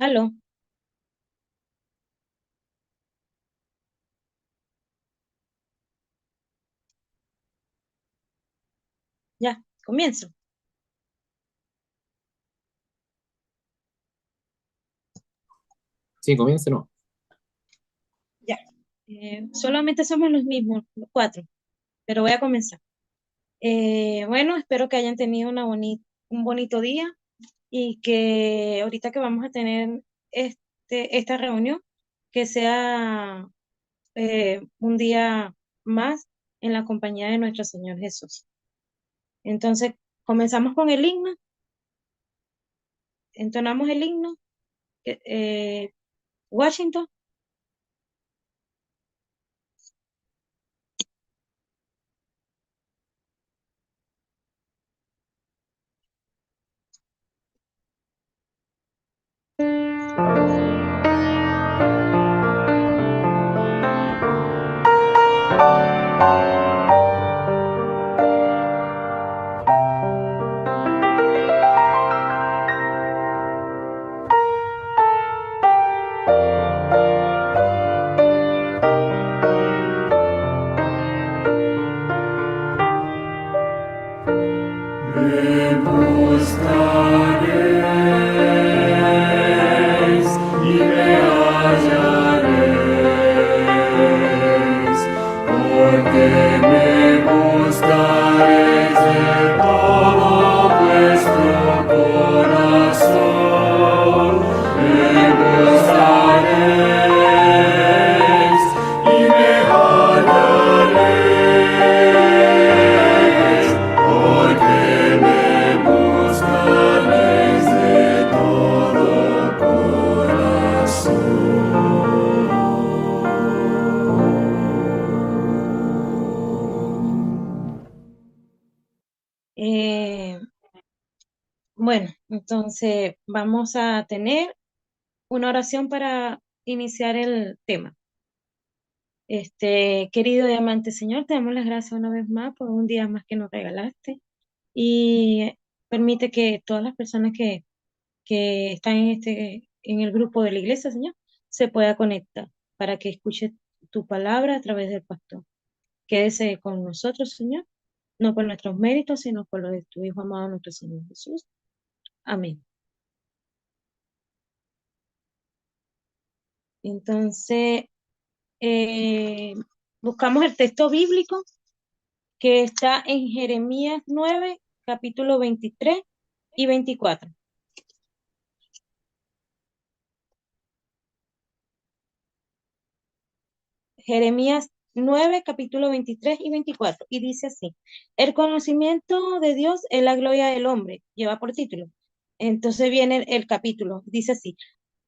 Aló, ya, comienzo. Sí, comienza, no. Ya. Solamente somos los mismos, los cuatro, pero voy a comenzar. Bueno, espero que hayan tenido un bonito día y que ahorita que vamos a tener esta reunión, que sea un día más en la compañía de nuestro Señor Jesús. Entonces, comenzamos con el himno, entonamos el himno, Washington. Me buscaréis y me hallaréis, porque me buscaréis de todo vuestro corazón. Me buscaréis y me hallaréis, porque me buscaréis de todo corazón. Eh, bueno, entonces vamos a tener una oración para iniciar el tema. Querido y amante Señor, te damos las gracias una vez más por un día más que nos regalaste y permite que todas las personas que están en el grupo de la iglesia, Señor, se pueda conectar para que escuche tu palabra a través del pastor. Quédese con nosotros, Señor, no por nuestros méritos, sino por los de tu Hijo amado, nuestro Señor Jesús. Amén. Entonces, eh, buscamos el texto bíblico que está en Jeremías 9, capítulo 23 y 24. Jeremías 9, capítulo 23 y 24. Y dice así, el conocimiento de Dios es la gloria del hombre, lleva por título. Entonces viene el capítulo, dice así,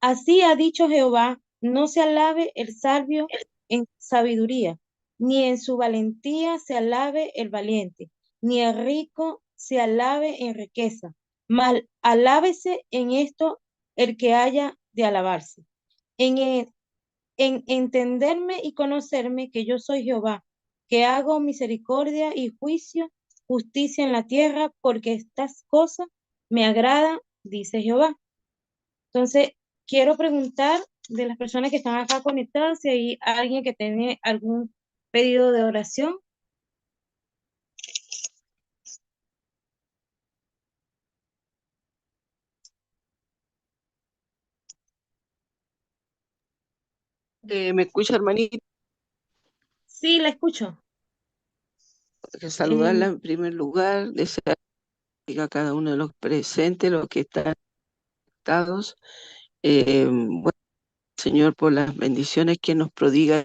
así ha dicho Jehová, no se alabe el sabio en sabiduría, ni en su valentía se alabe el valiente, ni el rico se alabe en riqueza, mal alábese en esto el que haya de alabarse. En entenderme y conocerme que yo soy Jehová, que hago misericordia y juicio, justicia en la tierra, porque estas cosas me agradan, dice Jehová. Entonces, quiero preguntar de las personas que están acá conectadas si hay alguien que tiene algún pedido de oración. ¿Me escucha, hermanita? Sí, la escucho. Que Eh, saludarla en primer lugar, desear a cada uno de los presentes, los que están conectados. Bueno, Señor, por las bendiciones que nos prodiga,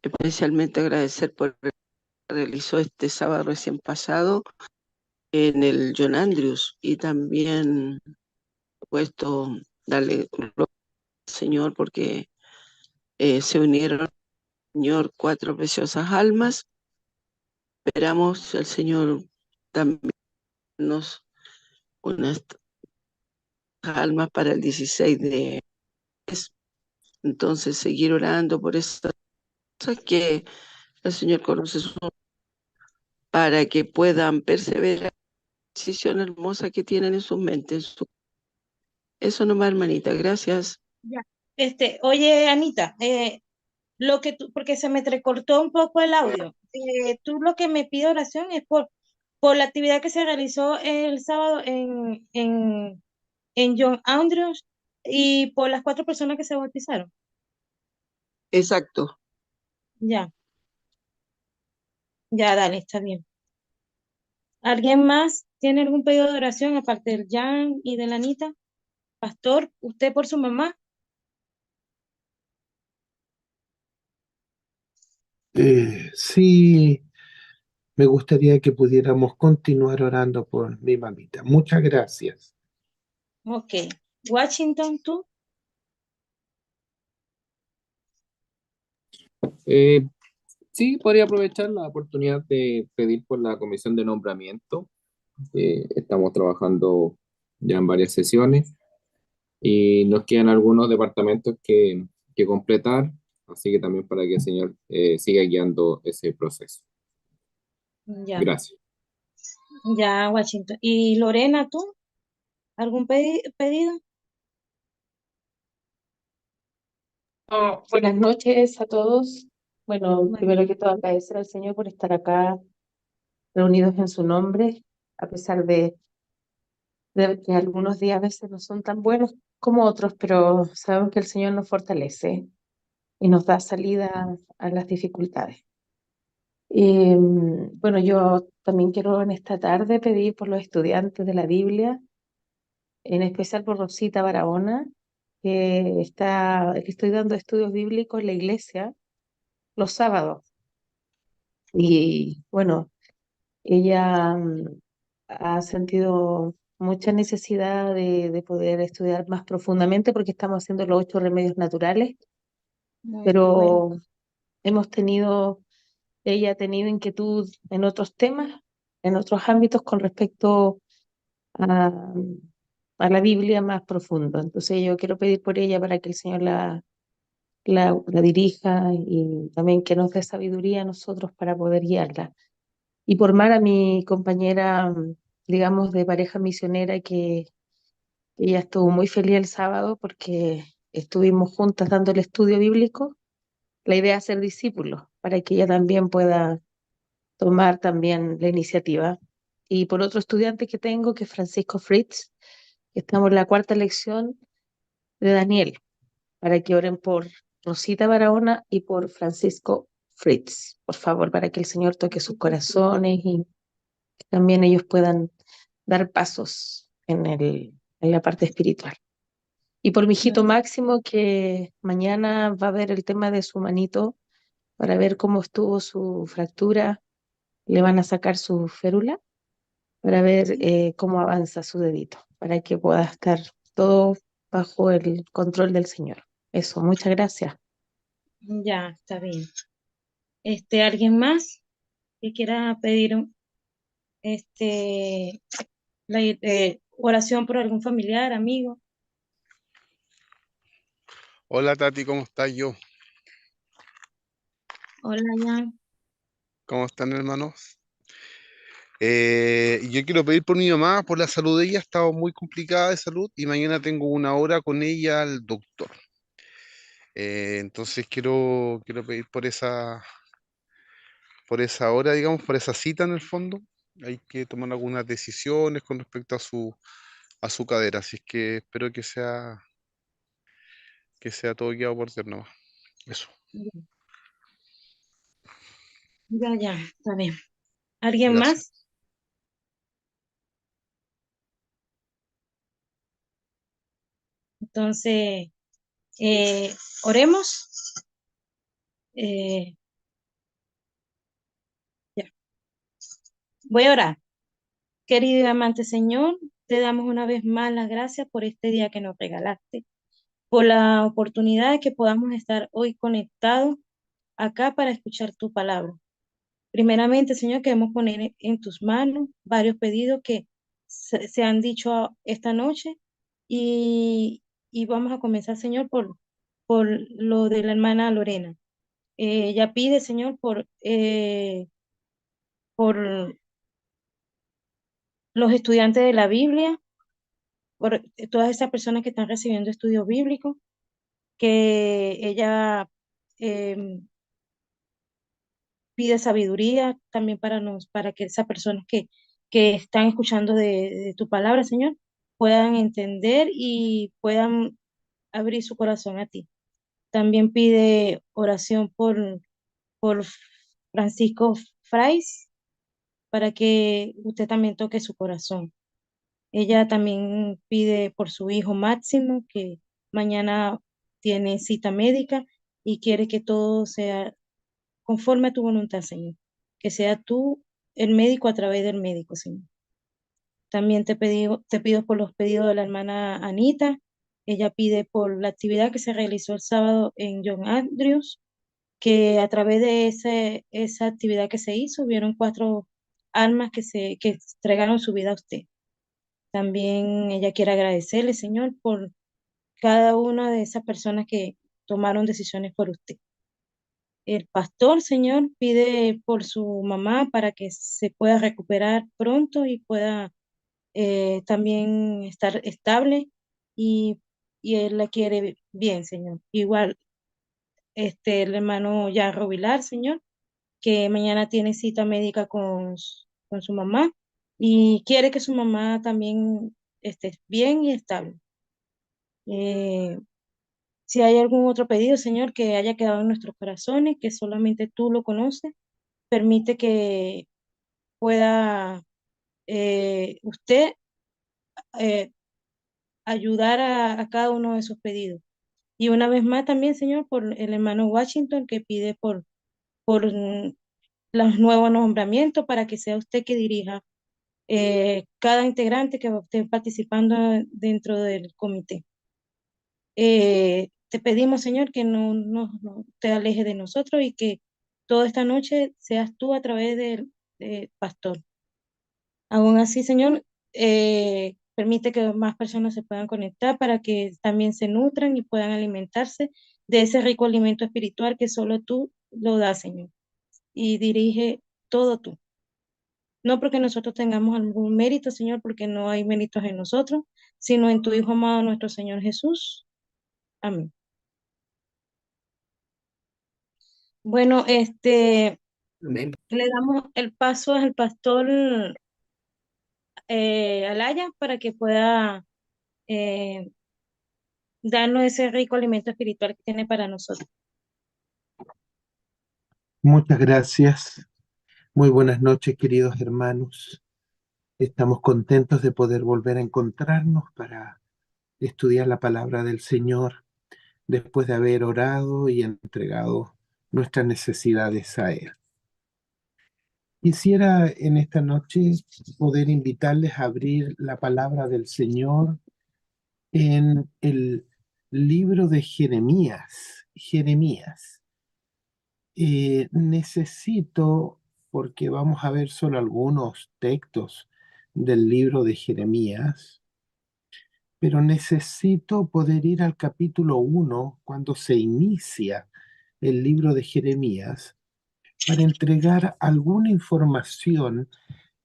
especialmente agradecer por lo que realizó este sábado recién pasado en el John Andrews y también, puesto, darle gloria al Señor porque se unieron, Señor, cuatro preciosas almas. Esperamos el Señor también nos unas almas para el 16 de mes. Entonces, seguir orando por esas cosas que el Señor conoce para que puedan perseverar en la decisión hermosa que tienen en sus mentes. Eso nomás, hermanita, gracias. Ya. Oye, Anita, porque se me entrecortó un poco el audio. Tú lo que me pide oración es por la actividad que se realizó el sábado en John Andrews y por las 4 personas que se bautizaron. Exacto. Ya, ya, dale, está bien. ¿Alguien más tiene algún pedido de oración aparte del Jan y de la Anita? Pastor, usted por su mamá. Sí, me gustaría que pudiéramos continuar orando por mi mamita. Muchas gracias. Ok. Washington, tú. Eh, sí, podría aprovechar la oportunidad de pedir por la comisión de nombramiento. Estamos trabajando ya en varias sesiones y nos quedan algunos departamentos que completar, así que también para que el Señor siga guiando ese proceso. Ya, Gracias. ya, Washington. ¿Y Lorena, tú? ¿Algún pedido? Oh, buenas noches a todos. Bueno, Bueno, primero que todo agradecer al Señor por estar acá reunidos en su nombre, a pesar de que algunos días a veces no son tan buenos como otros, pero sabemos que el Señor nos fortalece y nos da salida a las dificultades. Bueno, yo también quiero en esta tarde pedir por los estudiantes de la Biblia, en especial por Rosita Barahona, que estoy dando estudios bíblicos en la iglesia los sábados. Y bueno, ella ha sentido mucha necesidad de poder estudiar más profundamente porque estamos haciendo los 8 remedios naturales, qué bueno. pero ella ha tenido inquietud en otros temas, en otros ámbitos con respecto a, a la Biblia más profundo. Entonces yo quiero pedir por ella para que el Señor la dirija y también que nos dé sabiduría a nosotros para poder guiarla. Y por Mara, mi compañera, digamos, de pareja misionera, que ella estuvo muy feliz el sábado porque estuvimos juntas dando el estudio bíblico. La idea es ser discípulos para que ella también pueda tomar también la iniciativa. Y por otro estudiante que tengo, que es Francisco Fritz, que estamos en la 4 lección de Daniel, para que oren por Rosita Barahona y por Francisco Fritz, por favor, para que el Señor toque sus corazones y también ellos puedan dar pasos en la parte espiritual. Y por mi hijito Máximo, que mañana va a ver el tema de su manito para ver cómo estuvo su fractura, le van a sacar su férula para ver cómo avanza su dedito, para que pueda estar todo bajo el control del Señor. Eso, muchas gracias. Ya, está bien. ¿Alguien más que quiera pedir este, oración por algún familiar, amigo? Hola Tati, ¿cómo estás yo? Hola, Jan. ¿Cómo están hermanos? Yo quiero pedir por mi mamá, por la salud de ella, ha estado muy complicada de salud y mañana tengo una hora con ella al doctor. Entonces quiero pedir por esa hora, digamos, por esa cita en el fondo. Hay que tomar algunas decisiones con respecto a su cadera, así es que espero que sea todo guiado por Dios nomás. Eso, Ya, ya, está bien. ¿Alguien gracias. más? Entonces, oremos. Eh, ya. Voy a orar. Querido y amante Señor, te damos una vez más las gracias por este día que nos regalaste, por la oportunidad de que podamos estar hoy conectados acá para escuchar tu palabra. Primeramente, Señor, queremos poner en tus manos varios pedidos que se han dicho esta noche y, y vamos a comenzar, Señor, por lo de la hermana Lorena. Ella pide, Señor, por los estudiantes de la Biblia, por todas esas personas que están recibiendo estudios bíblicos, que ella pide sabiduría también para que esas personas que están escuchando de tu palabra, Señor, puedan entender y puedan abrir su corazón a ti. También pide oración por Francisco Frais, para que usted también toque su corazón. Ella también pide por su hijo Máximo, que mañana tiene cita médica y quiere que todo sea conforme a tu voluntad, Señor. Que sea tú el médico a través del médico, Señor. También te pido por los pedidos de la hermana Anita. Ella pide por la actividad que se realizó el sábado en John Andrews, que a través de esa actividad que se hizo, hubieron 4 almas que entregaron su vida a usted. También ella quiere agradecerle, Señor, por cada una de esas personas que tomaron decisiones por usted. El pastor, Señor, pide por su mamá para que se pueda recuperar pronto y pueda también estar estable y él la quiere bien, Señor. Igual, el hermano Yarro Vilar, Señor, que mañana tiene cita médica con su mamá y quiere que su mamá también esté bien y estable. Eh, si hay algún otro pedido, Señor, que haya quedado en nuestros corazones, que solamente tú lo conoces, permite que pueda usted eh, ayudar a cada uno de esos pedidos. Y una vez más también, Señor, por el hermano Washington que pide por los nuevos nombramientos para que sea usted que dirija cada integrante que esté participando dentro del comité. Te pedimos, Señor, que no te alejes de nosotros y que toda esta noche seas tú a través del pastor. Aún así, Señor, permite que más personas se puedan conectar para que también se nutran y puedan alimentarse de ese rico alimento espiritual que solo tú lo das, Señor. Y dirige todo tú. No porque nosotros tengamos algún mérito, Señor, porque no hay méritos en nosotros, sino en tu Hijo amado, nuestro Señor Jesús. Amén. Bueno, Amén. le damos el paso al pastor Alaya para que pueda eh, darnos ese rico alimento espiritual que tiene para nosotros. Muchas gracias. Muy buenas noches, queridos hermanos. Estamos contentos de poder volver a encontrarnos para estudiar la palabra del Señor después de haber orado y entregado nuestras necesidades a Él. Quisiera en esta noche poder invitarles a abrir la palabra del Señor en el libro de Jeremías. Jeremías. Necesito, porque vamos a ver solo algunos textos del libro de Jeremías, pero necesito poder ir al capítulo 1 cuando se inicia el libro de Jeremías para entregar alguna información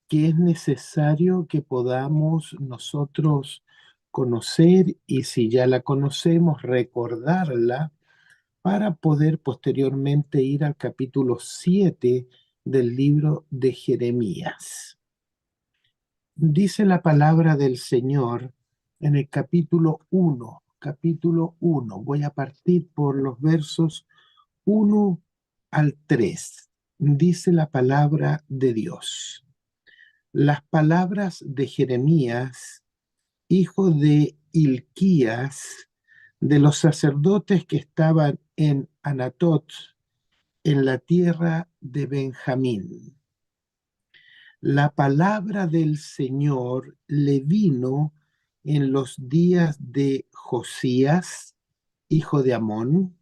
que es necesario que podamos nosotros conocer y si ya la conocemos, recordarla para poder posteriormente ir al capítulo 7 del libro de Jeremías. Dice la palabra del Señor en el capítulo 1, voy a partir por los versos 1 al 3. Dice la palabra de Dios. Las palabras de Jeremías, hijo de Hilquías, de los sacerdotes que estaban en Anatot, en la tierra de Benjamín. La palabra del Señor le vino en los días de Josías, hijo de Amón,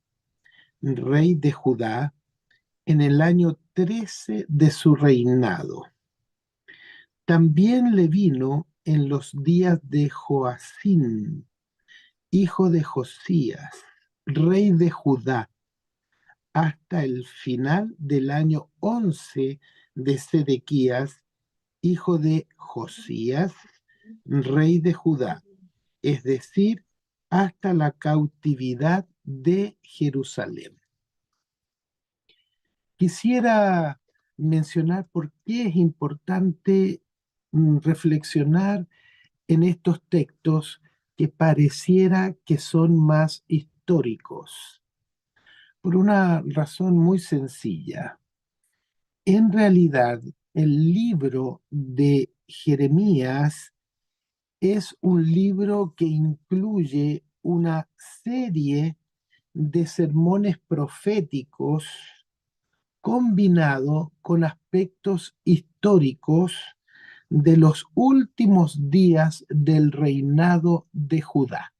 rey de Judá, en el año 13 de su reinado. También le vino en los días de Joacim, hijo de Josías, rey de Judá, hasta el final del año 11 de Sedequías, hijo de Josías, rey de Judá. es decir, hasta la cautividad de Jerusalén. Quisiera mencionar por qué es importante reflexionar en estos textos que pareciera que son más históricos, por una razón muy sencilla. En realidad, el libro de Jeremías es un libro que incluye una serie de sermones proféticos combinado con aspectos históricos de los últimos días del reinado de Judá,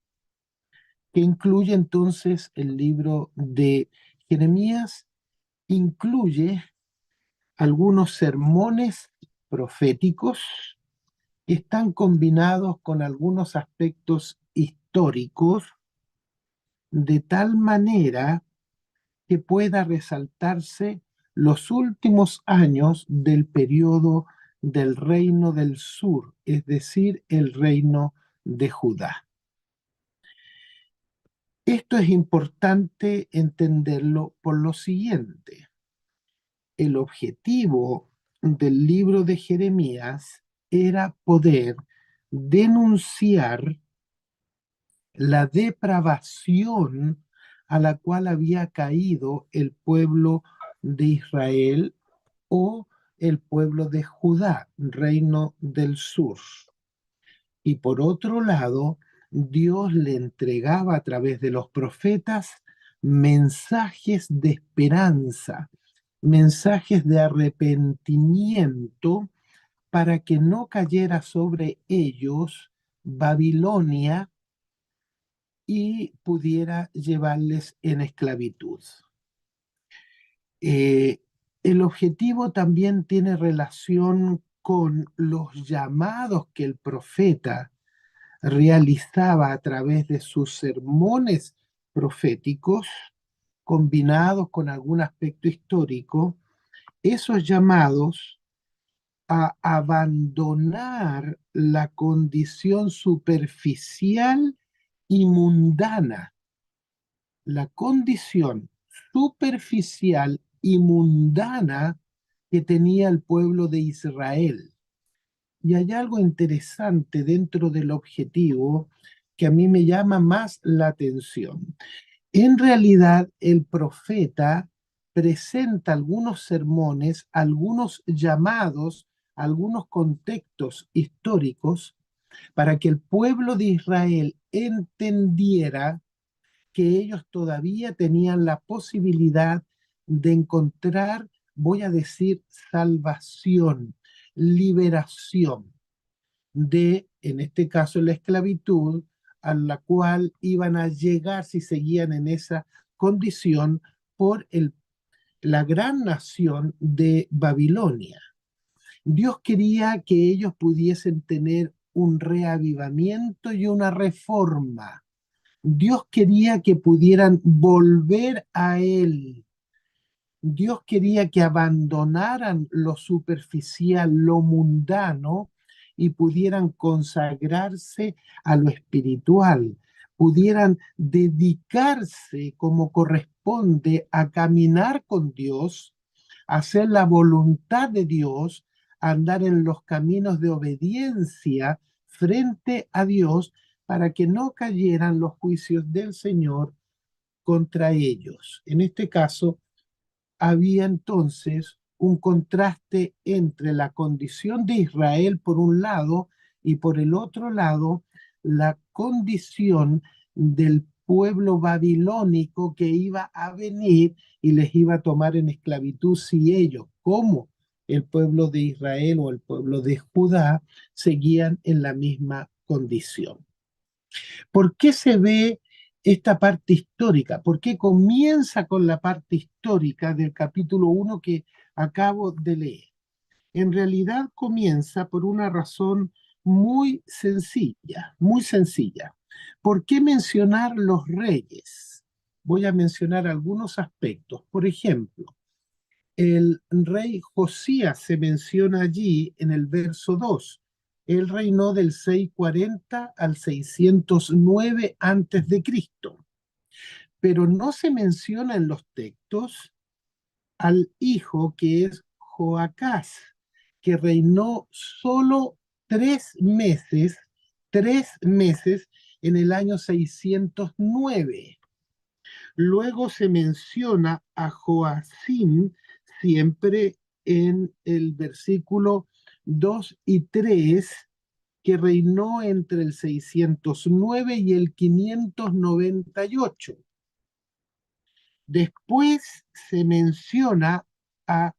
que incluye entonces el libro de Jeremías, incluye algunos sermones proféticos que están combinados con algunos aspectos históricos, de tal manera que pueda resaltarse los últimos años del periodo del reino del sur, es decir, el reino de Judá. Esto es importante entenderlo por lo siguiente. El objetivo del libro de Jeremías era poder denunciar la depravación a la cual había caído el pueblo de Israel o el pueblo de Judá, reino del sur. Y por otro lado, Dios le entregaba a través de los profetas mensajes de esperanza, mensajes de arrepentimiento para que no cayera sobre ellos Babilonia y pudiera llevarles en esclavitud. El objetivo también tiene relación con los llamados que el profeta realizaba a través de sus sermones proféticos, combinados con algún aspecto histórico, esos llamados a abandonar la condición superficial y mundana, la condición superficial y mundana que tenía el pueblo de Israel. Y hay algo interesante dentro del objetivo que a mí me llama más la atención. En realidad, el profeta presenta algunos sermones, algunos llamados, algunos contextos históricos para que el pueblo de Israel entendiera que ellos todavía tenían la posibilidad de encontrar, voy a decir, salvación, liberación de, en este caso, la esclavitud a la cual iban a llegar si seguían en esa condición por la gran nación de Babilonia. Dios quería que ellos pudiesen tener un reavivamiento y una reforma. Dios quería que pudieran volver a Él. Dios quería que abandonaran lo superficial, lo mundano, y pudieran consagrarse a lo espiritual, pudieran dedicarse como corresponde a caminar con Dios, a hacer la voluntad de Dios, a andar en los caminos de obediencia frente a Dios, para que no cayeran los juicios del Señor contra ellos. En este caso, había entonces un contraste entre la condición de Israel por un lado y por el otro lado la condición del pueblo babilónico que iba a venir y les iba a tomar en esclavitud si ellos, como el pueblo de Israel o el pueblo de Judá, seguían en la misma condición. ¿Por qué se ve esta parte histórica? ¿Por qué comienza con la parte histórica del capítulo 1 que acabo de leer? En realidad comienza por una razón muy sencilla, muy sencilla. ¿Por qué mencionar los reyes? Voy a mencionar algunos aspectos. Por ejemplo, el rey Josías se menciona allí en el verso 2. Él reinó del 640 al 609 antes de Cristo, pero no se menciona en los textos al hijo que es Joacás, que reinó solo 3 meses en el año 609. Luego se menciona a Joacim siempre en el versículo 2 y 3, que reinó entre el 609 y el 598. Después se menciona a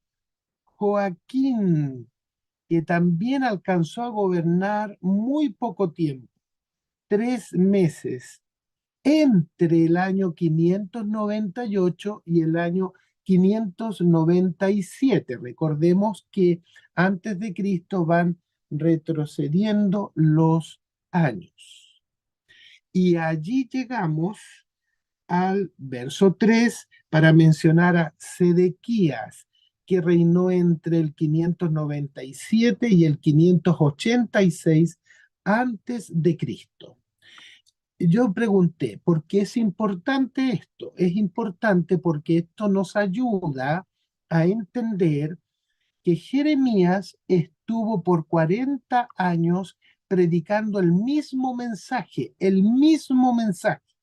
Joaquín, que también alcanzó a gobernar muy poco tiempo, 3 meses, entre el año 598 y el año 597. Recordemos que antes de Cristo van retrocediendo los años. Y allí llegamos al verso 3 para mencionar a Sedequías, que reinó entre el 597 y el 586 antes de Cristo. Yo pregunté, ¿por qué es importante esto? Es importante porque esto nos ayuda a entender que Jeremías estuvo por 40 años predicando el mismo mensaje, el mismo mensaje.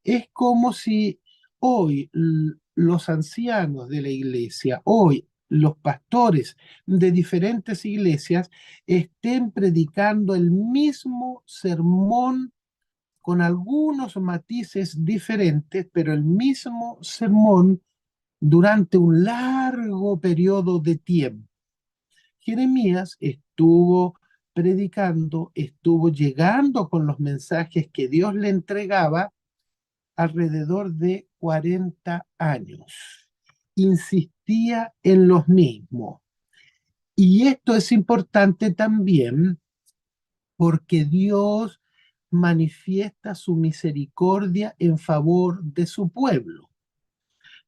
Es como si hoy los ancianos de la iglesia, hoy los pastores de diferentes iglesias estén predicando el mismo sermón con algunos matices diferentes, pero el mismo sermón durante un largo periodo de tiempo. Jeremías estuvo predicando, estuvo llegando con los mensajes que Dios le entregaba alrededor de 40 años. Insistía en los mismos. Y esto es importante también porque Dios manifiesta su misericordia en favor de su pueblo.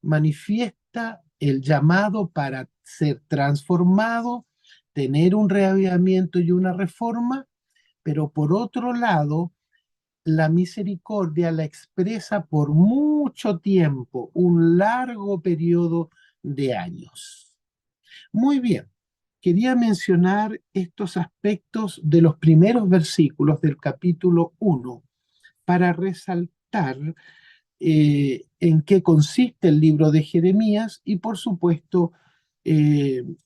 Manifiesta el llamado para ser transformado, tener un reavivamiento y una reforma, pero por otro lado, la misericordia la expresa por mucho tiempo, un largo periodo de años. Muy bien, quería mencionar estos aspectos de los primeros versículos del capítulo 1 para resaltar en qué consiste el libro de Jeremías y, por supuesto,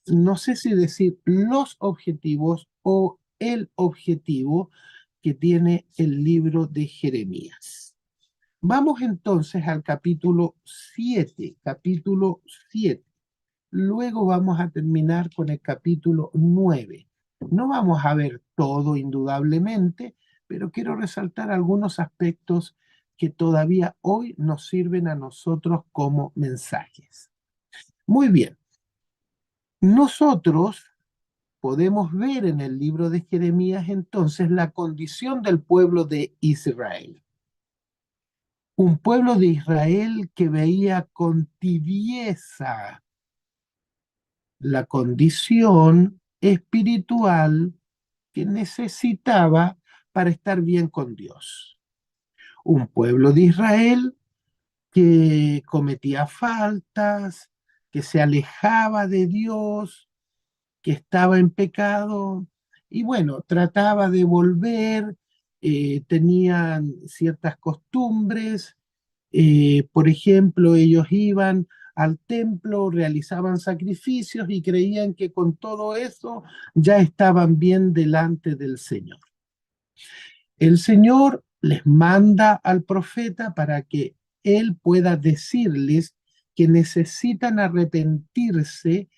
no sé si decir los objetivos o el objetivo que tiene el libro de Jeremías. Vamos entonces al capítulo 7, Luego vamos a terminar con el capítulo 9. No vamos a ver todo indudablemente, pero quiero resaltar algunos aspectos que todavía hoy nos sirven a nosotros como mensajes. Muy bien. Nosotros podemos ver en el libro de Jeremías entonces la condición del pueblo de Israel. Un pueblo de Israel que veía con tibieza la condición espiritual que necesitaba para estar bien con Dios. Un pueblo de Israel que cometía faltas, que se alejaba de Dios, que estaba en pecado y bueno, trataba de volver, tenían ciertas costumbres, por ejemplo, ellos iban al templo, realizaban sacrificios y creían que con todo eso ya estaban bien delante del Señor. El Señor les manda al profeta para que él pueda decirles que necesitan arrepentirse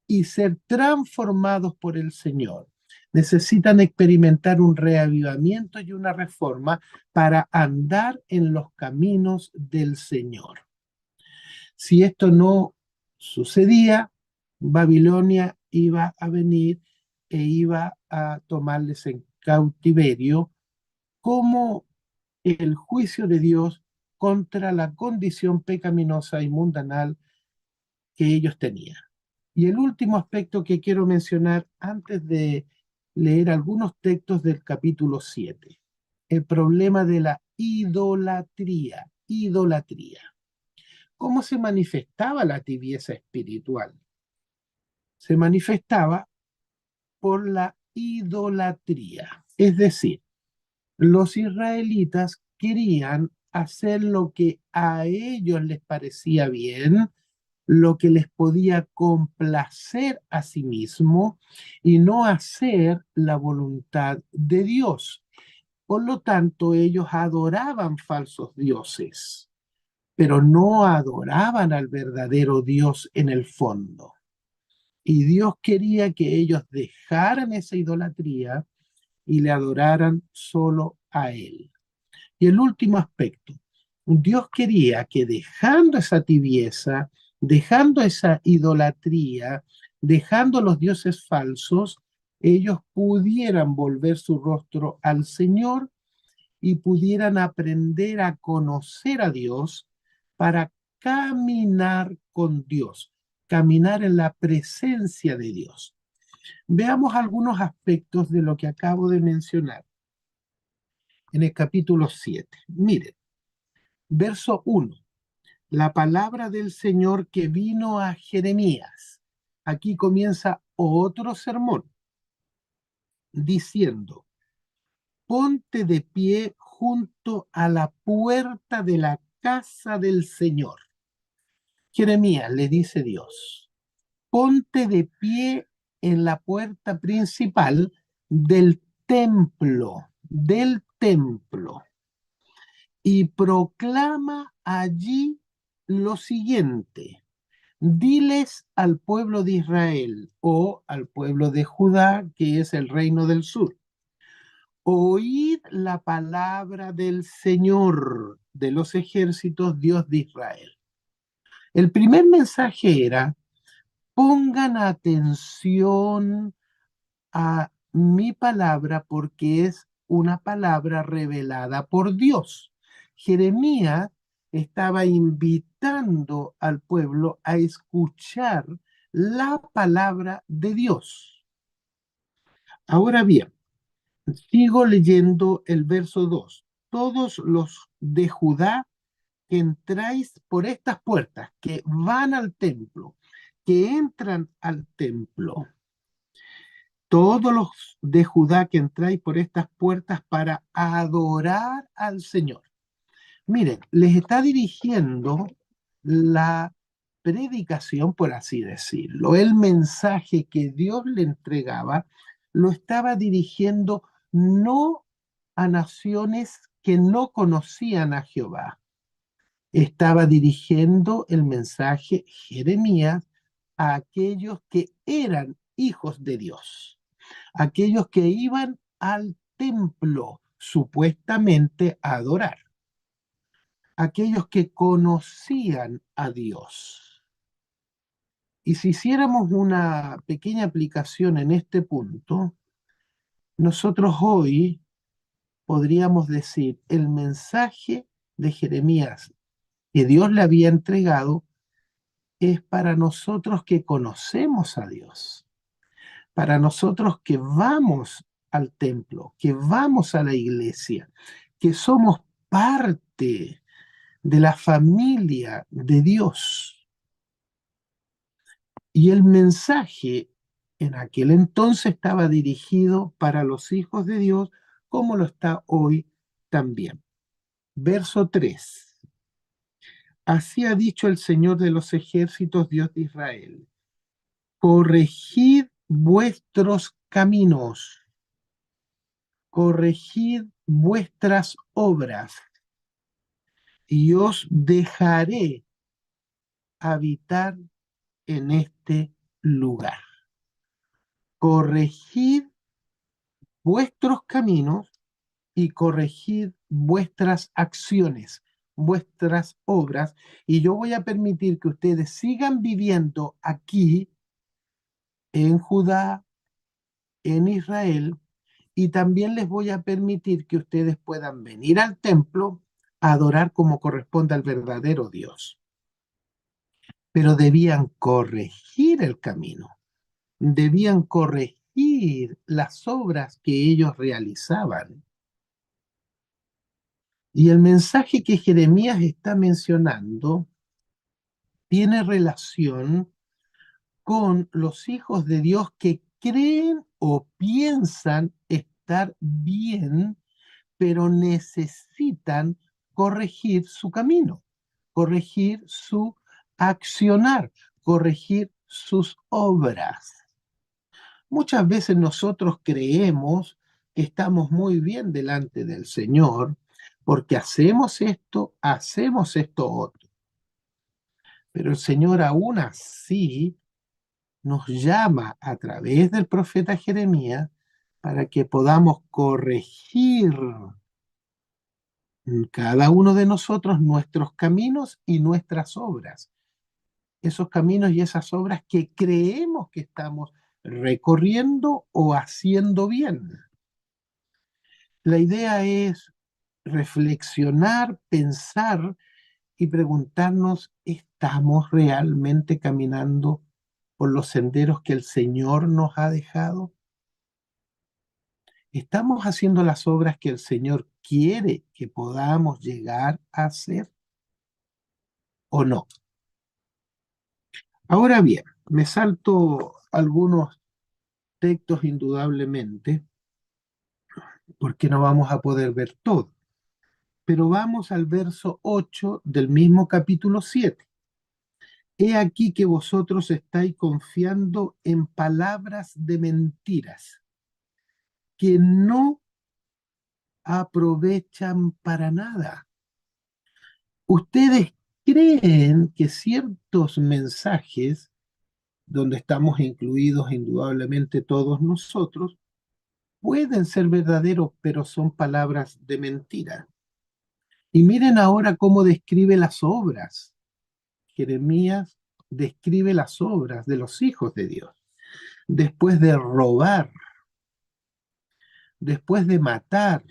y ser transformados por el Señor. Necesitan experimentar un reavivamiento y una reforma para andar en los caminos del Señor. Si esto no sucedía, Babilonia iba a venir e iba a tomarles en cautiverio como el juicio de Dios contra la condición pecaminosa y mundanal que ellos tenían. Y el último aspecto que quiero mencionar antes de leer algunos textos del capítulo 7. El problema de la idolatría. Idolatría. ¿Cómo se manifestaba la tibieza espiritual? Se manifestaba por la idolatría. Es decir, los israelitas querían hacer lo que a ellos les parecía bien, lo que les podía complacer a sí mismo y no hacer la voluntad de Dios. Por lo tanto, ellos adoraban falsos dioses, pero no adoraban al verdadero Dios en el fondo. Y Dios quería que ellos dejaran esa idolatría y le adoraran solo a Él. Y el último aspecto, Dios quería que dejando esa tibieza, dejando esa idolatría, dejando los dioses falsos, ellos pudieran volver su rostro al Señor y pudieran aprender a conocer a Dios para caminar con Dios, caminar en la presencia de Dios. Veamos algunos aspectos de lo que acabo de mencionar en el capítulo 7. Miren, verso 1. La palabra del Señor que vino a Jeremías. Aquí comienza otro sermón diciendo: ponte de pie junto a la puerta de la casa del Señor. Jeremías le dice Dios: ponte de pie en la puerta principal del templo, y proclama allí lo siguiente: diles al pueblo de Israel o al pueblo de Judá, que es el reino del sur, oíd la palabra del Señor de los ejércitos, Dios de Israel. El primer mensaje era: pongan atención a mi palabra porque es una palabra revelada por Dios. Jeremías estaba invitando al pueblo a escuchar la palabra de Dios. Ahora bien, sigo leyendo el verso 2. Todos los de Judá que entráis por estas puertas, que van al templo, que entran al templo, todos los de Judá que entráis por estas puertas para adorar al Señor. Miren, les está dirigiendo la predicación, por así decirlo, el mensaje que Dios le entregaba, lo estaba dirigiendo no a naciones que no conocían a Jehová. Estaba dirigiendo el mensaje Jeremías a aquellos que eran hijos de Dios, aquellos que iban al templo supuestamente a adorar, aquellos que conocían a Dios. Y si hiciéramos una pequeña aplicación en este punto, nosotros hoy podríamos decir: el mensaje de Jeremías que Dios le había entregado es para nosotros que conocemos a Dios, para nosotros que vamos al templo, que vamos a la iglesia, que somos parte de la familia de Dios. Y el mensaje en aquel entonces estaba dirigido para los hijos de Dios, como lo está hoy también. Verso 3. Así ha dicho el Señor de los ejércitos, Dios de Israel: corregid vuestros caminos, corregid vuestras obras, y os dejaré habitar en este lugar. Corregid vuestros caminos y corregid vuestras acciones, vuestras obras, y yo voy a permitir que ustedes sigan viviendo aquí en Judá, en Israel, y también les voy a permitir que ustedes puedan venir al templo a adorar como corresponde al verdadero Dios. Pero debían corregir el camino, debían corregir corregir las obras que ellos realizaban. Y el mensaje que Jeremías está mencionando tiene relación con los hijos de Dios que creen o piensan estar bien, pero necesitan corregir su camino, corregir su accionar, corregir sus obras. Muchas veces nosotros creemos que estamos muy bien delante del Señor porque hacemos esto otro. Pero el Señor aún así nos llama a través del profeta Jeremías para que podamos corregir cada uno de nosotros nuestros caminos y nuestras obras. Esos caminos y esas obras que creemos que estamos recorriendo o haciendo bien. La idea es reflexionar, pensar y preguntarnos, ¿estamos realmente caminando por los senderos que el Señor nos ha dejado? ¿Estamos haciendo las obras que el Señor quiere que podamos llegar a hacer o no? Ahora bien, me salto algunos textos indudablemente, porque no vamos a poder ver todo. Pero vamos al verso 8 del mismo capítulo 7. He aquí que vosotros estáis confiando en palabras de mentiras que no aprovechan para nada. Ustedes creen que ciertos mensajes, donde estamos incluidos indudablemente todos nosotros, pueden ser verdaderos, pero son palabras de mentira. Y miren ahora cómo describe las obras. Jeremías describe las obras de los hijos de Dios. Después de robar, después de matar,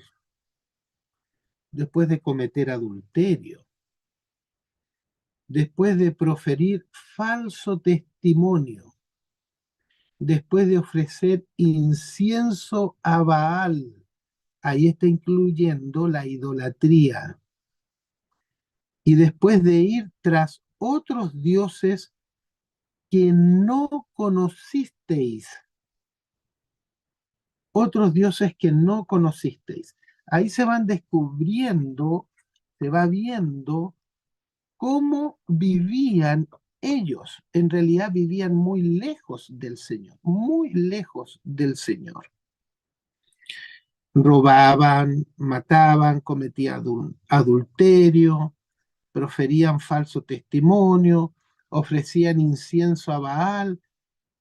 después de cometer adulterio, después de proferir falso testimonio, después de ofrecer incienso a Baal, ahí está incluyendo la idolatría, y después de ir tras otros dioses que no conocisteis, otros dioses que no conocisteis. Ahí se van descubriendo, se va viendo cómo vivían ellos. En realidad vivían muy lejos del Señor, muy lejos del Señor. Robaban, mataban, cometían adulterio, proferían falso testimonio, ofrecían incienso a Baal,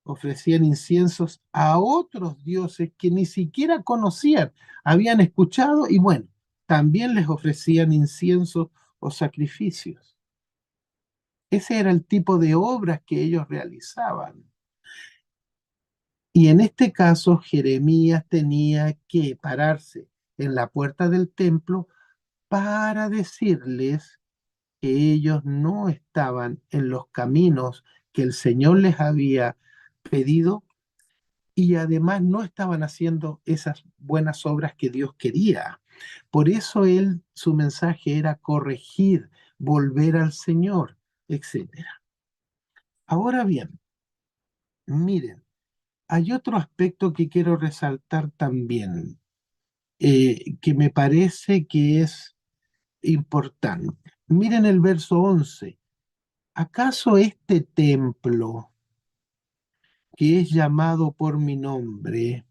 ofrecían inciensos a otros dioses que ni siquiera conocían, habían escuchado y bueno, también les ofrecían inciensos o sacrificios. Ese era el tipo de obras que ellos realizaban. Y en este caso, Jeremías tenía que pararse en la puerta del templo para decirles que ellos no estaban en los caminos que el Señor les había pedido y además no estaban haciendo esas buenas obras que Dios quería. Por eso su mensaje era corregir, volver al Señor, etcétera. Ahora bien, miren, hay otro aspecto que quiero resaltar también, que me parece que es importante. Miren el verso 11. ¿Acaso este templo que es llamado por mi nombre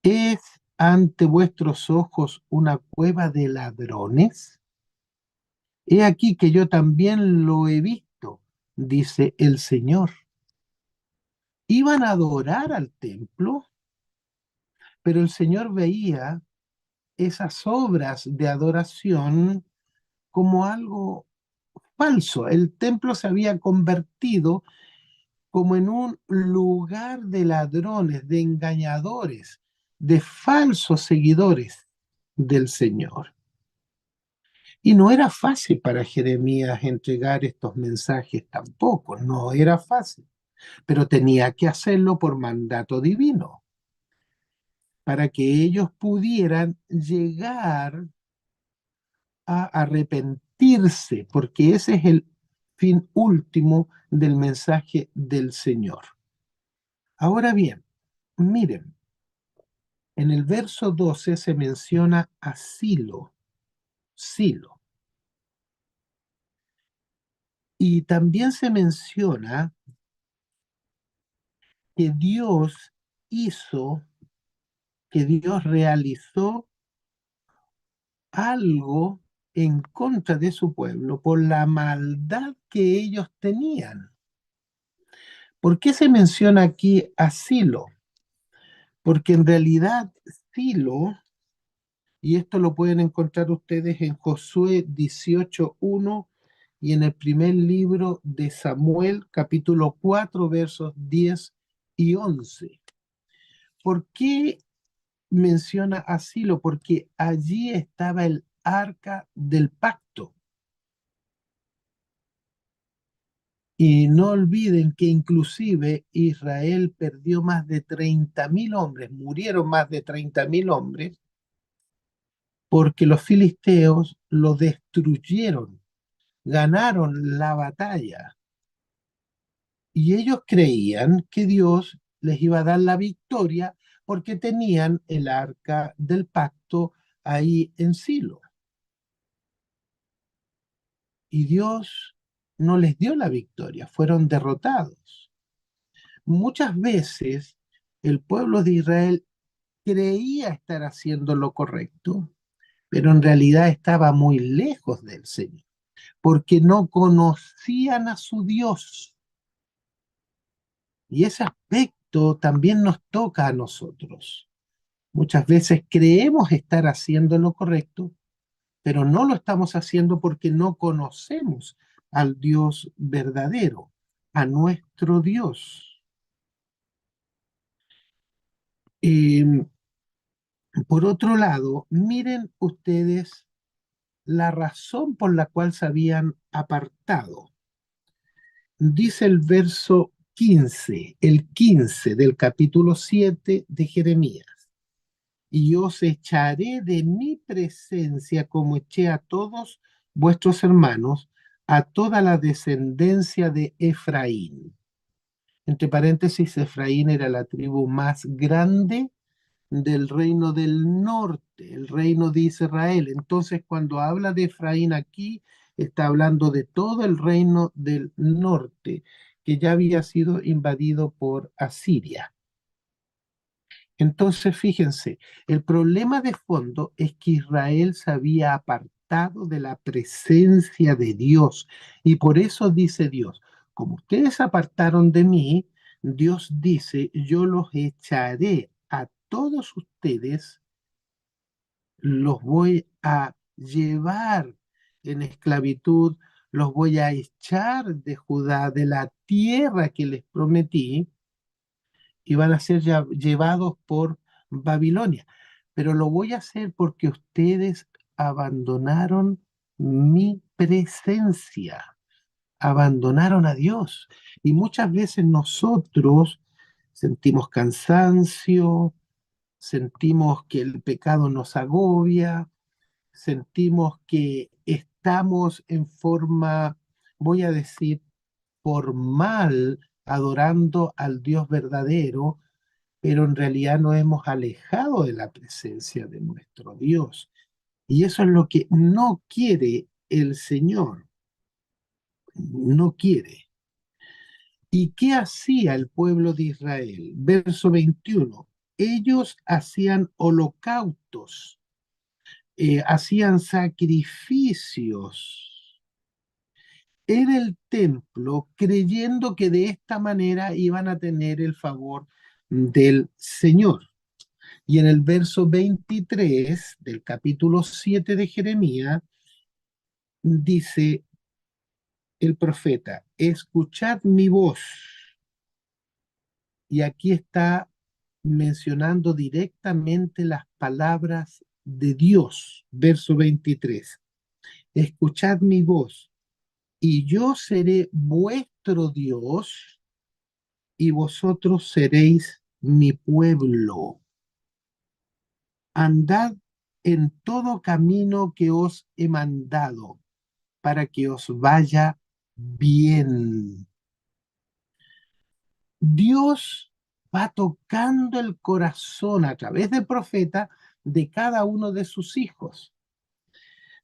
es ante vuestros ojos una cueva de ladrones? He aquí que yo también lo he visto, dice el Señor. Iban a adorar al templo, pero el Señor veía esas obras de adoración como algo falso. El templo se había convertido como en un lugar de ladrones, de engañadores, de falsos seguidores del Señor. Y no era fácil para Jeremías entregar estos mensajes tampoco, no era fácil. pero tenía que hacerlo por mandato divino, para que ellos pudieran llegar a arrepentirse, porque ese es el fin último del mensaje del Señor. Ahora bien, miren, en el verso 12 se menciona a Silo, Silo, y también se menciona que Dios hizo, que Dios realizó algo en contra de su pueblo por la maldad que ellos tenían. ¿Por qué se menciona aquí a Silo? Porque en realidad Silo, y esto lo pueden encontrar ustedes en Josué 18:1 y en el primer libro de Samuel, capítulo 4, versos 10 y 11. ¿Por qué menciona a Silo? Porque allí estaba el arca del pacto. Y no olviden que inclusive Israel perdió más de 30.000 hombres, murieron más de 30.000 hombres, porque los filisteos lo destruyeron, ganaron la batalla. Y ellos creían que Dios les iba a dar la victoria porque tenían el arca del pacto ahí en Silo. Y Dios no les dio la victoria, fueron derrotados. Muchas veces el pueblo de Israel creía estar haciendo lo correcto, pero en realidad estaba muy lejos del Señor, porque no conocían a su Dios. Y ese aspecto también nos toca a nosotros. Muchas veces creemos estar haciendo lo correcto, pero no lo estamos haciendo porque no conocemos al Dios verdadero, a nuestro Dios. Por otro lado, miren ustedes la razón por la cual se habían apartado. Dice el verso 15, el 15 del capítulo 7 de Jeremías. Y os echaré de mi presencia como eché a todos vuestros hermanos, a toda la descendencia de Efraín. Entre paréntesis, Efraín era la tribu más grande del reino del norte, el reino de Israel. Entonces, cuando habla de Efraín aquí, está hablando de todo el reino del norte, que ya había sido invadido por Asiria. Entonces, fíjense, el problema de fondo es que Israel se había apartado de la presencia de Dios. Y por eso dice Dios, como ustedes se apartaron de mí, Dios dice, yo los echaré a todos ustedes, los voy a llevar en esclavitud, los voy a echar de Judá, de la tierra que les prometí, y van a ser llevados por Babilonia. Pero lo voy a hacer porque ustedes abandonaron mi presencia, abandonaron a Dios. Y muchas veces nosotros sentimos cansancio, sentimos que el pecado nos agobia, sentimos que estamos en forma, voy a decir, formal, adorando al Dios verdadero, pero en realidad nos hemos alejado de la presencia de nuestro Dios. Y eso es lo que no quiere el Señor, no quiere. ¿Y qué hacía el pueblo de Israel? Verso 21. Ellos hacían holocaustos, hacían sacrificios en el templo, creyendo que de esta manera iban a tener el favor del Señor. Y en el verso 23 del capítulo 7 de Jeremías, dice el profeta, escuchad mi voz. Y aquí está mencionando directamente las palabras de Dios, verso 23. Escuchad mi voz, y yo seré vuestro Dios, y vosotros seréis mi pueblo. Andad en todo camino que os he mandado, para que os vaya bien. Dios va tocando el corazón a través del profeta de cada uno de sus hijos.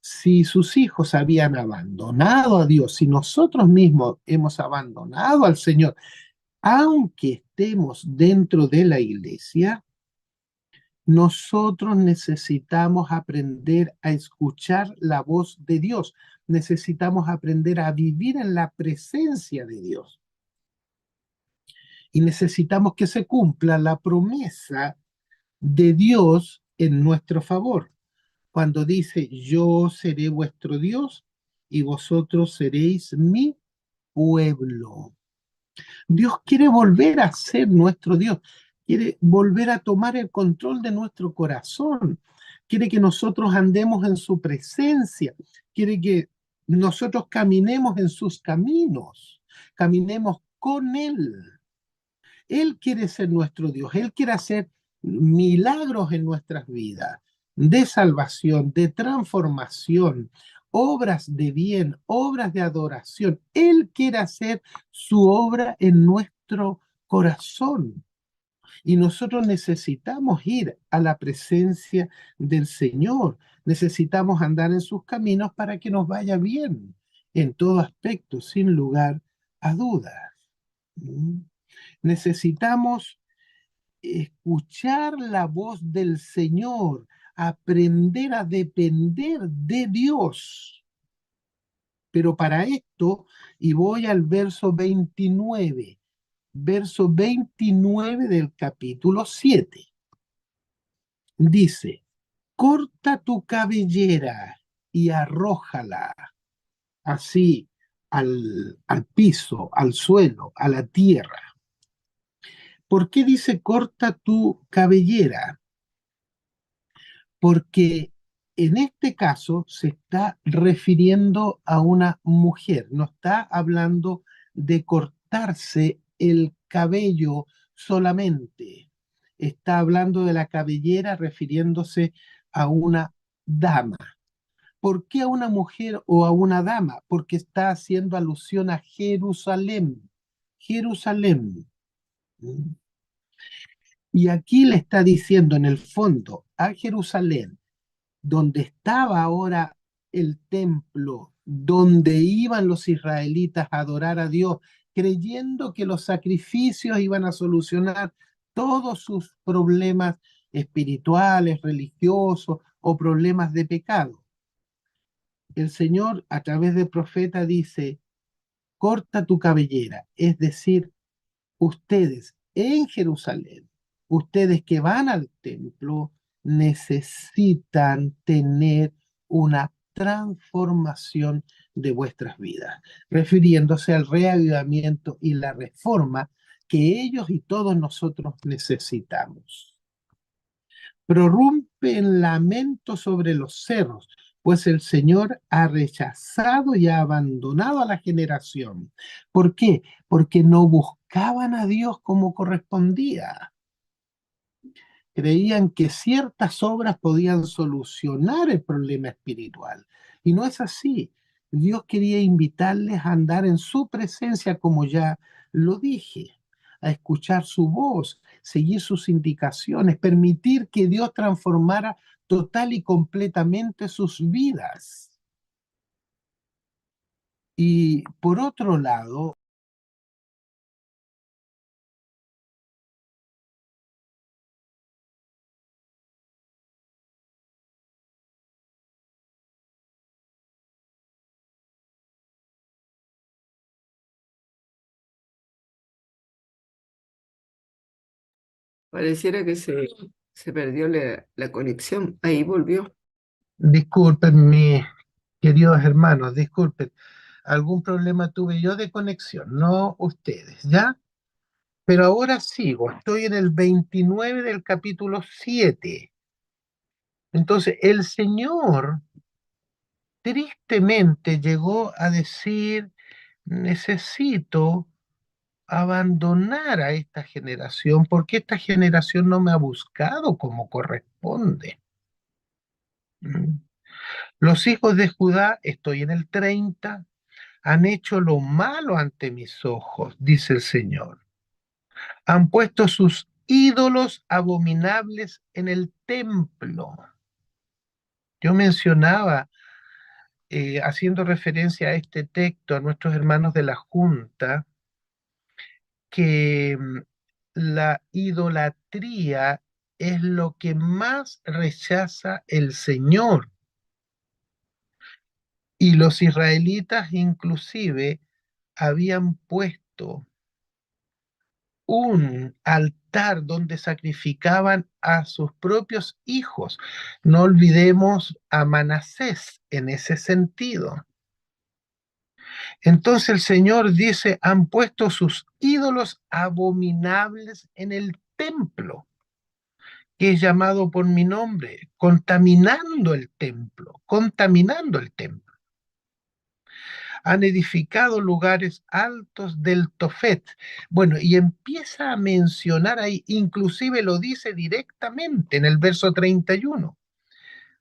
Si sus hijos habían abandonado a Dios, si nosotros mismos hemos abandonado al Señor, aunque estemos dentro de la iglesia, nosotros necesitamos aprender a escuchar la voz de Dios. Necesitamos aprender a vivir en la presencia de Dios. Y necesitamos que se cumpla la promesa de Dios en nuestro favor. Cuando dice, yo seré vuestro Dios y vosotros seréis mi pueblo. Dios quiere volver a ser nuestro Dios, quiere volver a tomar el control de nuestro corazón, quiere que nosotros andemos en su presencia, quiere que nosotros caminemos en sus caminos, caminemos con Él. Él quiere ser nuestro Dios, Él quiere hacer milagros en nuestras vidas, de salvación, de transformación, obras de bien, obras de adoración. Él quiere hacer su obra en nuestro corazón. Y nosotros necesitamos ir a la presencia del Señor. Necesitamos andar en sus caminos para que nos vaya bien en todo aspecto, sin lugar a dudas. Necesitamos escuchar la voz del Señor, aprender a depender de Dios. Pero para esto, y voy al verso 29 del capítulo 7, dice, corta tu cabellera y arrójala así al piso, al suelo, a la tierra. ¿Por qué dice corta tu cabellera? Porque en este caso se está refiriendo a una mujer, no está hablando de cortarse el cabello solamente, está hablando de la cabellera refiriéndose a una dama. ¿Por qué a una mujer o a una dama? Porque está haciendo alusión a Jerusalén. Jerusalén. Y aquí le está diciendo en el fondo a Jerusalén, donde estaba ahora el templo, donde iban los israelitas a adorar a Dios, creyendo que los sacrificios iban a solucionar todos sus problemas espirituales, religiosos o problemas de pecado. El Señor a través del profeta dice, corta tu cabellera, es decir, ustedes en Jerusalén, ustedes que van al templo, necesitan tener una transformación de vuestras vidas, refiriéndose al reavivamiento y la reforma que ellos y todos nosotros necesitamos. Prorrumpe en lamento sobre los cerros, pues el Señor ha rechazado y ha abandonado a la generación. ¿Por qué? Porque no buscaban a Dios como correspondía. Creían que ciertas obras podían solucionar el problema espiritual. Y no es así. Dios quería invitarles a andar en su presencia, como ya lo dije, a escuchar su voz, seguir sus indicaciones, permitir que Dios transformara total y completamente sus vidas. Y por otro lado, Pareciera que se perdió la conexión. Ahí volvió. disculpen, mis queridos hermanos, disculpen, algún problema tuve yo de conexión, no ustedes, ¿ya? Pero ahora sigo, estoy en el 29 del capítulo 7. Entonces, el Señor tristemente llegó a decir, necesito abandonar a esta generación porque esta generación no me ha buscado como corresponde. ¿Mm? Los hijos de Judá, estoy en el 30, han hecho lo malo ante mis ojos, dice el Señor. Han puesto sus ídolos abominables en el templo. Yo mencionaba, haciendo referencia a este texto, a nuestros hermanos de la Junta, que la idolatría es lo que más rechaza el Señor. Y los israelitas inclusive habían puesto un altar donde sacrificaban a sus propios hijos. No olvidemos a Manasés en ese sentido. Entonces el Señor dice, han puesto sus ídolos abominables en el templo, que es llamado por mi nombre, contaminando el templo, contaminando el templo. Han edificado lugares altos del Tofet. Bueno, y empieza a mencionar ahí, inclusive lo dice directamente en el verso 31,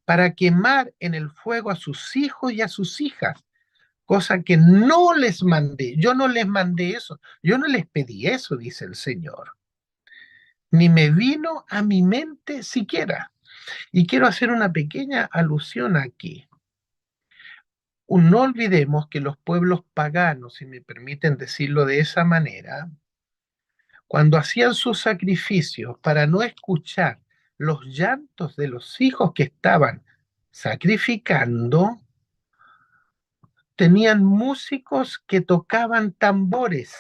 para quemar en el fuego a sus hijos y a sus hijas, cosa que no les mandé. Yo no les mandé eso, yo no les pedí eso, dice el Señor. Ni me vino a mi mente siquiera. Y quiero hacer una pequeña alusión aquí. No olvidemos que los pueblos paganos, si me permiten decirlo de esa manera, cuando hacían sus sacrificios para no escuchar los llantos de los hijos que estaban sacrificando, tenían músicos que tocaban tambores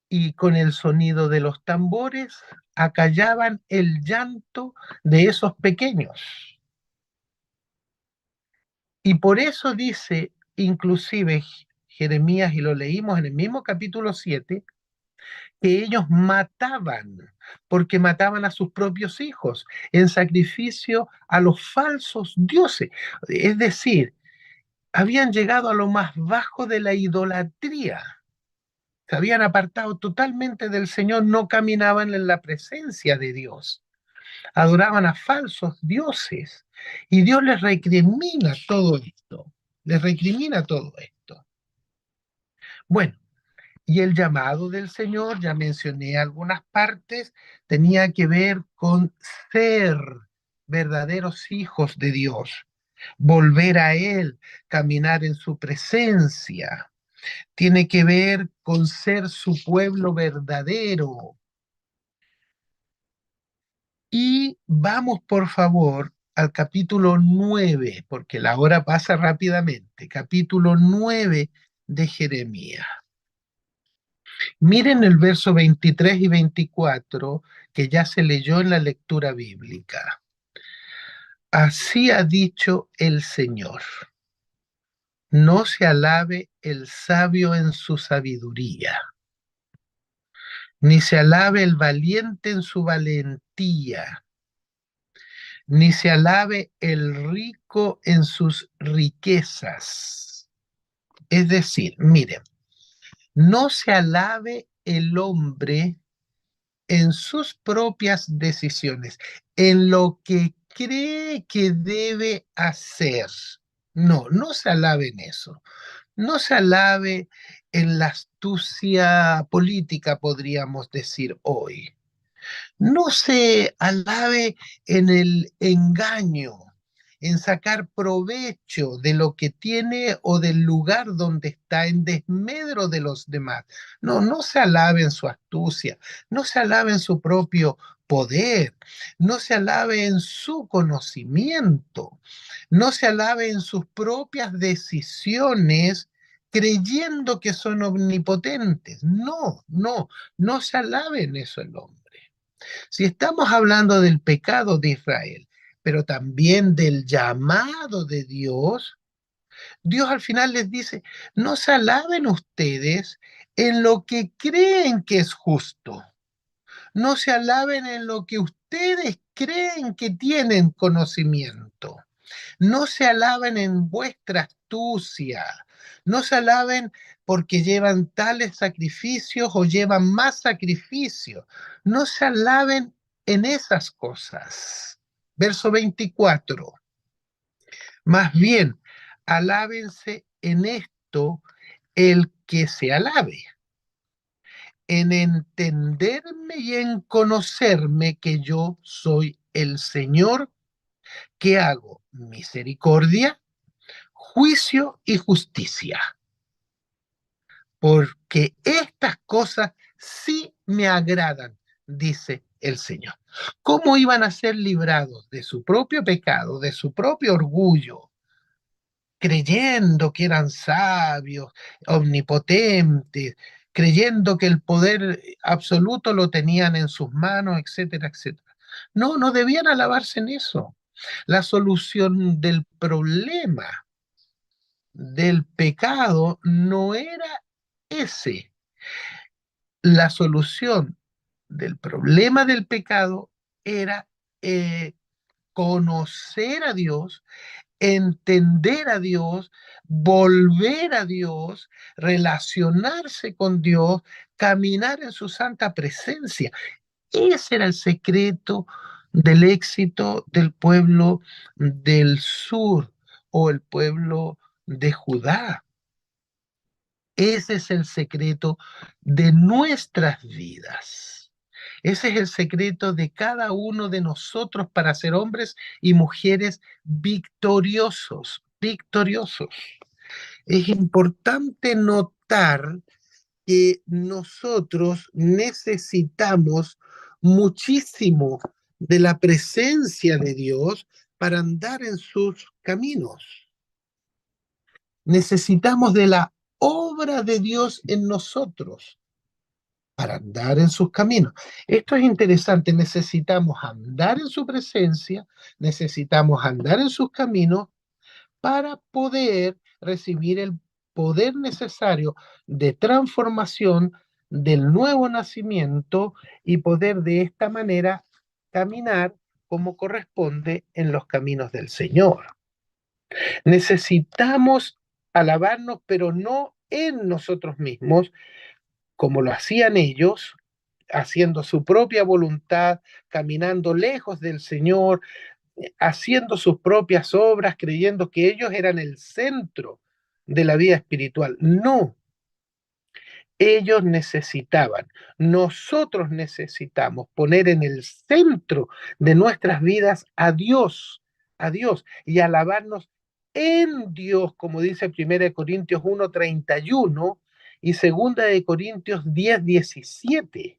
y con el sonido de los tambores acallaban el llanto de esos pequeños. Y por eso dice inclusive Jeremías, y lo leímos en el mismo capítulo 7, que ellos mataban, porque mataban a sus propios hijos en sacrificio a los falsos dioses. Es decir, habían llegado a lo más bajo de la idolatría. Se habían apartado totalmente del Señor, no caminaban en la presencia de Dios. Adoraban a falsos dioses. Y Dios les recrimina todo esto. Les recrimina todo esto. Bueno, y el llamado del Señor, ya mencioné algunas partes, tenía que ver con ser verdaderos hijos de Dios, volver a Él, caminar en su presencia. Tiene que ver con ser su pueblo verdadero. Y vamos, por favor, al capítulo 9, porque la hora pasa rápidamente. Capítulo 9 de Jeremías. Miren el verso 23 y 24 que ya se leyó en la lectura bíblica. Así ha dicho el Señor: no se alabe el sabio en su sabiduría, ni se alabe el valiente en su valentía, ni se alabe el rico en sus riquezas. Es decir, miren, no se alabe el hombre en sus propias decisiones, en lo que cree que debe hacer. No, no se alabe en eso. No se alabe en la astucia política, podríamos decir hoy. No se alabe en el engaño, en sacar provecho de lo que tiene o del lugar donde está, en desmedro de los demás. No, no se alabe en su astucia, no se alabe en su propio poder, no se alabe en su conocimiento, no se alabe en sus propias decisiones creyendo que son omnipotentes. No, no, no se alabe en eso el hombre. Si estamos hablando del pecado de Israel, pero también del llamado de Dios, Dios al final les dice, no se alaben ustedes en lo que creen que es justo, no se alaben en lo que ustedes creen que tienen conocimiento, no se alaben en vuestra astucia, No se alaben porque llevan tales sacrificios o llevan más sacrificios. No se alaben en esas cosas. Verso 24. Más bien, alábense en esto el que se alabe, en entenderme y en conocerme que yo soy el Señor, que hago misericordia, juicio y justicia, porque estas cosas sí me agradan, dice el Señor. ¿Cómo iban a ser librados de su propio pecado, de su propio orgullo, creyendo que eran sabios, omnipotentes, creyendo que el poder absoluto lo tenían en sus manos, etcétera, etcétera? No, no debían alabarse en eso. La solución del problema del pecado no era ese. La solución del problema del pecado era eh, conocer a Dios, entender a Dios, volver a Dios, relacionarse con Dios, caminar en su santa presencia. Ese era el secreto del éxito del pueblo del sur o el pueblo de Judá. Ese es el secreto de nuestras vidas. Ese es el secreto de cada uno de nosotros para ser hombres y mujeres victoriosos, victoriosos. Es importante notar que nosotros necesitamos muchísimo de la presencia de Dios para andar en sus caminos. Necesitamos de la obra de Dios en nosotros para andar en sus caminos. Esto es interesante, necesitamos andar en su presencia, necesitamos andar en sus caminos para poder recibir el poder necesario de transformación del nuevo nacimiento y poder de esta manera caminar como corresponde en los caminos del Señor. Necesitamos alabarnos, pero no en nosotros mismos, como lo hacían ellos, haciendo su propia voluntad, caminando lejos del Señor, haciendo sus propias obras, creyendo que ellos eran el centro de la vida espiritual. No, ellos necesitaban, nosotros necesitamos poner en el centro de nuestras vidas a Dios y alabarnos en Dios, como dice 1 Corintios 1:31 y 2 Corintios 10:17.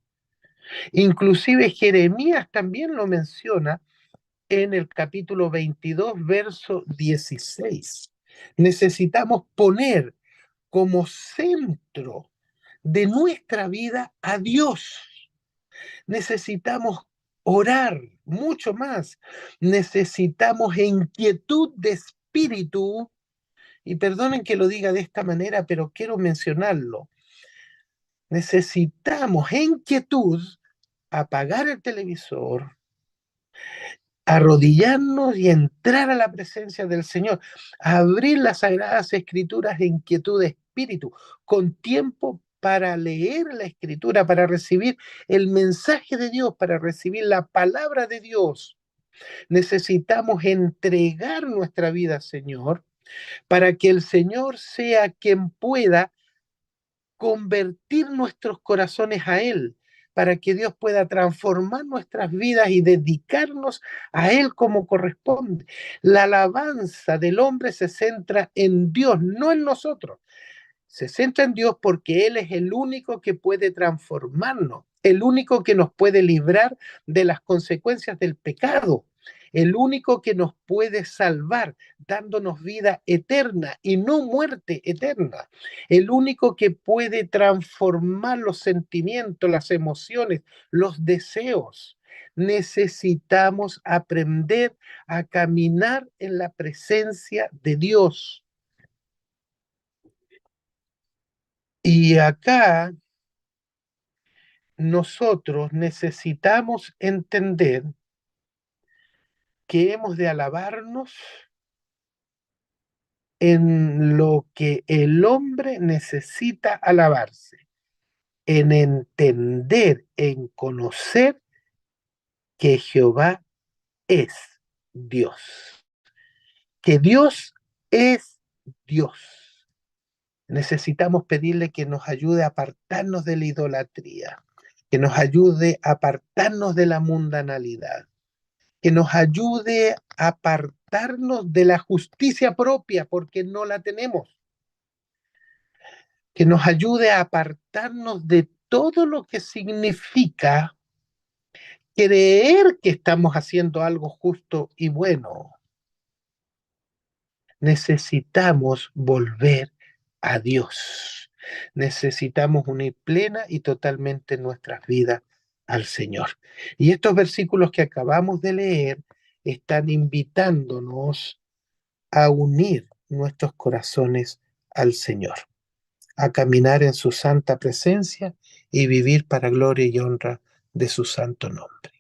Inclusive Jeremías también lo menciona en el capítulo 22, verso 16. Necesitamos poner como centro de nuestra vida a Dios. Necesitamos orar mucho más. Necesitamos inquietud de espíritu. Y perdonen que lo diga de esta manera, pero quiero mencionarlo. Necesitamos inquietud, apagar el televisor, arrodillarnos y entrar a la presencia del Señor, abrir las sagradas escrituras en quietud de espíritu, con tiempo para leer la escritura, para recibir el mensaje de Dios, para recibir la palabra de Dios. Necesitamos entregar nuestra vida al Señor para que el Señor sea quien pueda convertir nuestros corazones a Él, para que Dios pueda transformar nuestras vidas y dedicarnos a Él como corresponde. La alabanza del hombre se centra en Dios, no en nosotros. Se centra en Dios porque Él es el único que puede transformarnos, el único que nos puede librar de las consecuencias del pecado, el único que nos puede salvar, dándonos vida eterna y no muerte eterna, el único que puede transformar los sentimientos, las emociones, los deseos. Necesitamos aprender a caminar en la presencia de Dios. Y acá nosotros necesitamos entender que hemos de alabarnos en lo que el hombre necesita alabarse, en entender, en conocer que Jehová es Dios, que Dios es Dios. Necesitamos pedirle que nos ayude a apartarnos de la idolatría, que nos ayude a apartarnos de la mundanalidad, que nos ayude a apartarnos de la justicia propia, porque no la tenemos, que nos ayude a apartarnos de todo lo que significa creer que estamos haciendo algo justo y bueno. Necesitamos volver a Dios. Necesitamos unir plena y totalmente nuestras vidas al Señor. Y estos versículos que acabamos de leer están invitándonos a unir nuestros corazones al Señor, a caminar en su santa presencia y vivir para gloria y honra de su santo nombre.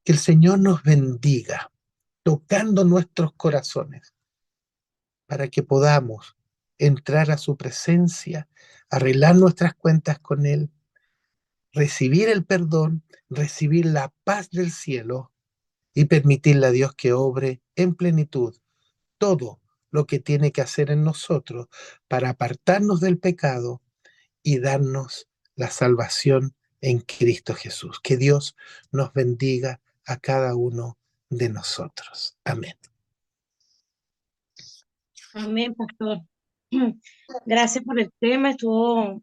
Que el Señor nos bendiga, tocando nuestros corazones, para que podamos entrar a su presencia, arreglar nuestras cuentas con Él, recibir el perdón, recibir la paz del cielo y permitirle a Dios que obre en plenitud todo lo que tiene que hacer en nosotros para apartarnos del pecado y darnos la salvación en Cristo Jesús. Que Dios nos bendiga a cada uno de nosotros. Amén. Amén, pastor. Gracias por el tema, estuvo,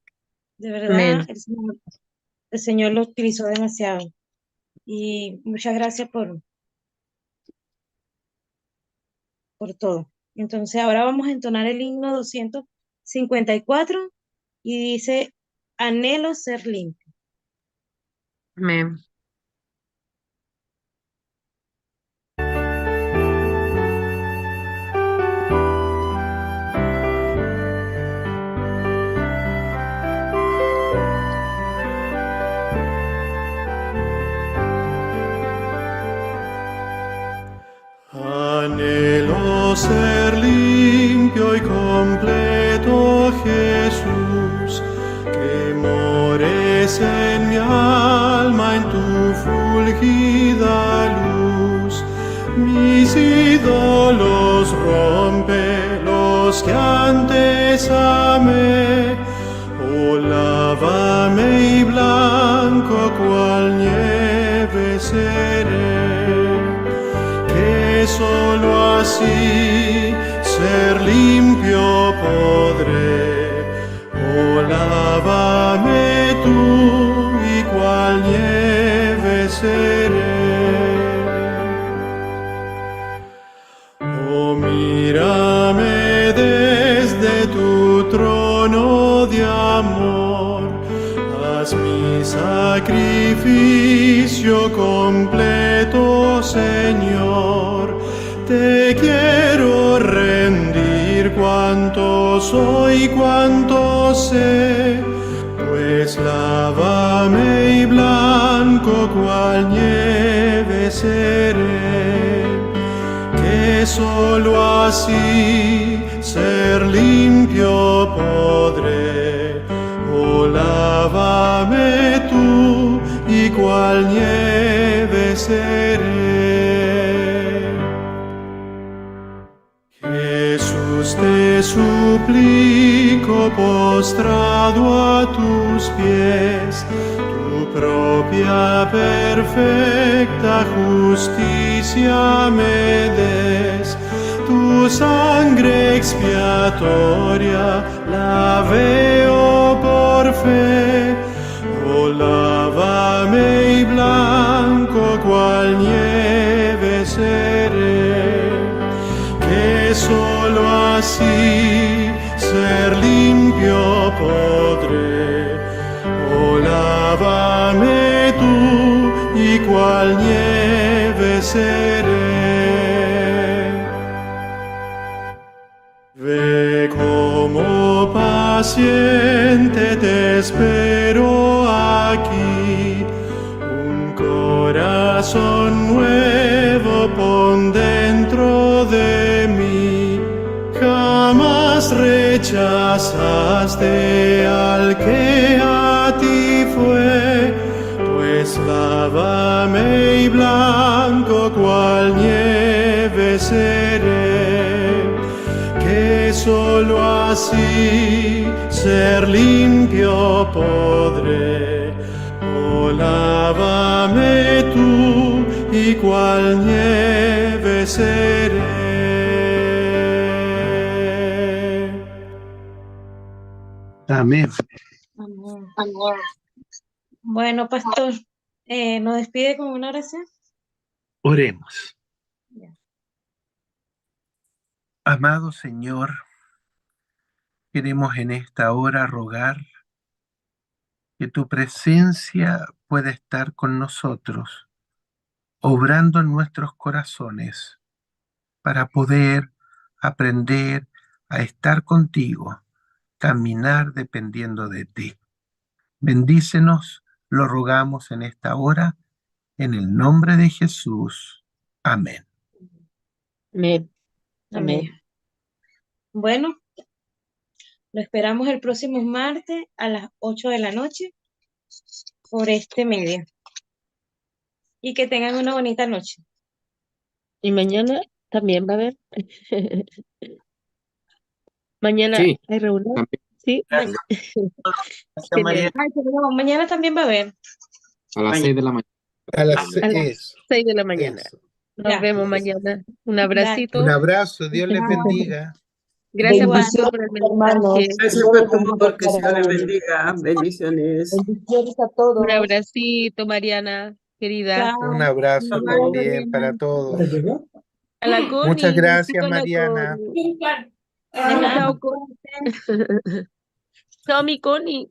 de verdad, Amén. el Señor lo utilizó demasiado. Y muchas gracias por todo. Entonces, ahora vamos a entonar el himno 254 y dice, anhelo ser limpio. Amén. Anhelo ser limpio y completo, Jesús, que mores en mi alma en tu fulgida luz. Mis ídolos rompe, los que antes amé. Oh, lávame y blanco cual nieve seré. Que solo así ser limpio podré. Oh, lávame tú y cual nieve seré. Oh, mírame desde tu trono de amor, haz mi sacrificio completo, Señor. Te quiero rendir cuanto soy, cuanto sé, pues lávame y blanco cual nieve seré. Que solo así ser limpio podré. Oh, lávame tú y cual nieve seré. Jesús, te suplico postrado a tus pies, tu propia perfecta justicia me des. Tu sangre expiatoria la veo por fe. Oh, lávame y blanco cual nieve seré. Que solo así ser limpio podré. Oh, lávame tú y cual nieve seré. Ve como paciente te espero aquí, un corazón nuevo pon dentro de mí. rechazaste al que a ti fue, pues lávame y blanco cual nieve seré, que solo así ser limpio podré. Oh, lávame tú y cual nieve seré. Amén. Amén. Bueno, pastor, ¿nos despide con una oración? Oremos. Ya. Amado Señor, queremos en esta hora rogar que tu presencia pueda estar con nosotros, obrando en nuestros corazones para poder aprender a estar contigo, caminar dependiendo de ti. Bendícenos, lo rogamos en esta hora, en el nombre de Jesús. Amén. Amén. Amén. Bueno, lo esperamos el próximo martes a las 8 de la noche por este medio. Y que tengan una bonita noche. Y mañana también va a haber. Mañana Sí, hay reunión. también Sí. Gracias, Genial. Ay, perdón, mañana también va a haber. a las 6 de la mañana. A las A las seis. 6 de la mañana. Eso. Nos Ya. vemos mañana. Un Un abracito. abrazo, Dios les Bye. bendiga. Gracias, Igual. pastor, por el hermanos. mensaje. Gracias, pastor, que Dios le bendiga. Bendiciones. Bendiciones a todos. Un abracito, Mariana, querida. Chao. Un abrazo Igual, también Mariana. para todos. A la Connie. Muchas gracias, besito a la Mariana. Connie. De nada, Chao, Connie. Chao, mi Connie.